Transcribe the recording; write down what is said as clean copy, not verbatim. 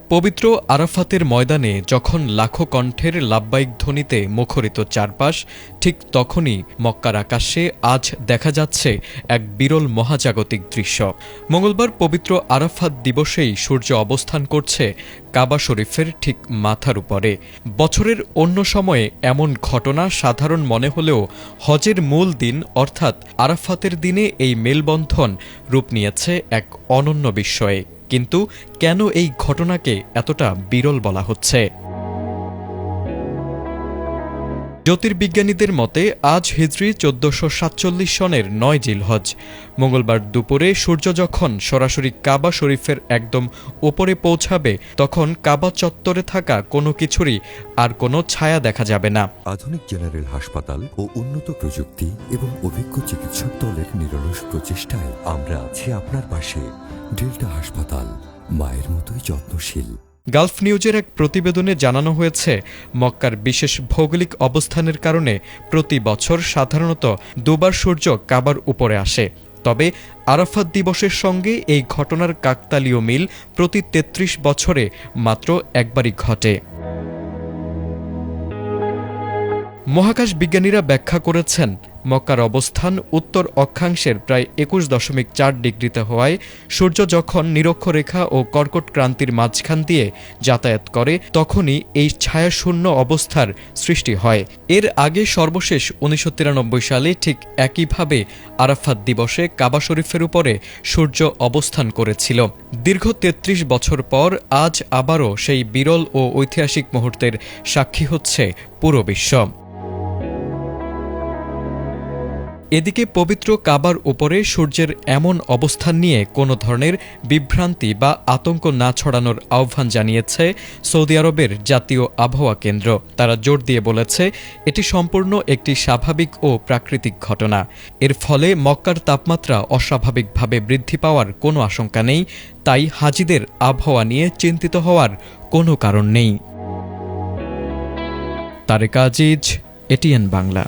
পবিত্র আরাফাতের ময়দানে যখন লাখো কণ্ঠের লাব্বাইক ধ্বনিতে মুখরিত চারপাশ, ঠিক তখনই মক্কার আকাশে আজ দেখা যাচ্ছে এক বিরল মহাজাগতিক দৃশ্য। মঙ্গলবার পবিত্র আরাফাত দিবসেই সূর্য অবস্থান করছে কাবা শরীফের ঠিক মাথার উপরে। বছরের অন্য সময়ে এমন ঘটনা সাধারণ মনে হলেও হজের মূল দিন অর্থাৎ আরাফাতের দিনে এই মেলবন্ধন রূপ নিয়েছে এক অনন্য বিস্ময়ে। কিন্তু কেন এই ঘটনাকে এতটা বিরল বলা হচ্ছে? জ্যোতির্বিজ্ঞানীদের মতে আজ হিজরি ১৪৪৭ সনের ৯ জিলহজ মঙ্গলবার দুপুরে সূর্য যখন সরাসরি কাবা শরীফের একদম ওপরে পৌঁছাবে, তখন কাবা চত্বরে থাকা কোনো কিছুরই আর কোনো ছায়া দেখা যাবে না। আধুনিক জেনারেল হাসপাতাল ও উন্নত প্রযুক্তি এবং অভিজ্ঞ চিকিৎসক দলের নিরলস প্রচেষ্টায় আমরা আছি আপনার পাশে। ডেল্টা হাসপাতাল, মায়ের মতোই যত্নশীল। গালফ নিউজের এক প্রতিবেদনে জানানো হয়েছে, মক্কার বিশেষ ভৌগোলিক অবস্থানের কারণে প্রতি বছর সাধারণত দুবার সূর্য কাবার উপরে আসে। তবে আরাফাত দিবসের সঙ্গে এই ঘটনার কাকতালীয় মিল প্রতি ৩৩ বছরে মাত্র একবারই ঘটে। মহাকাশ বিজ্ঞানীরা ব্যাখ্যা করেছেন, মক্কার অবস্থান উত্তর অক্ষাংশের প্রায় ২১.৪ ডিগ্রিতে হওয়ায় সূর্য যখন নিরক্ষরেখা ও কর্কট ক্রান্তির মাঝখান দিয়ে যাতায়াত করে, তখনই এই ছায়াশূন্য অবস্থার সৃষ্টি হয়। এর আগে সর্বশেষ ১৯৯৩ সালে ঠিক একইভাবে আরাফাত দিবসে কাবা শরীফের উপরে সূর্য অবস্থান করেছিল। দীর্ঘ ৩৩ বছর পর আজ আবারও সেই বিরল ও ঐতিহাসিক মুহূর্তের সাক্ষী হচ্ছে পুরো বিশ্ব। এদিকে পবিত্র কাবার উপরে সূর্যের এমন অবস্থান নিয়ে কোনো ধরনের বিভ্রান্তি বা আতঙ্ক না ছড়ানোর আহ্বান জানিয়েছে সৌদি আরবের জাতীয় আবহাওয়া কেন্দ্র। তারা জোর দিয়ে বলেছে, এটি সম্পূর্ণ একটি স্বাভাবিক ও প্রাকৃতিক ঘটনা। এর ফলে মক্কার তাপমাত্রা অস্বাভাবিকভাবে বৃদ্ধি পাওয়ার কোনো আশঙ্কা নেই, তাই হাজিদের আবহাওয়া নিয়ে চিন্তিত হওয়ার কোনো কারণ নেই। তারেক আজিজ, এটিএন বাংলা।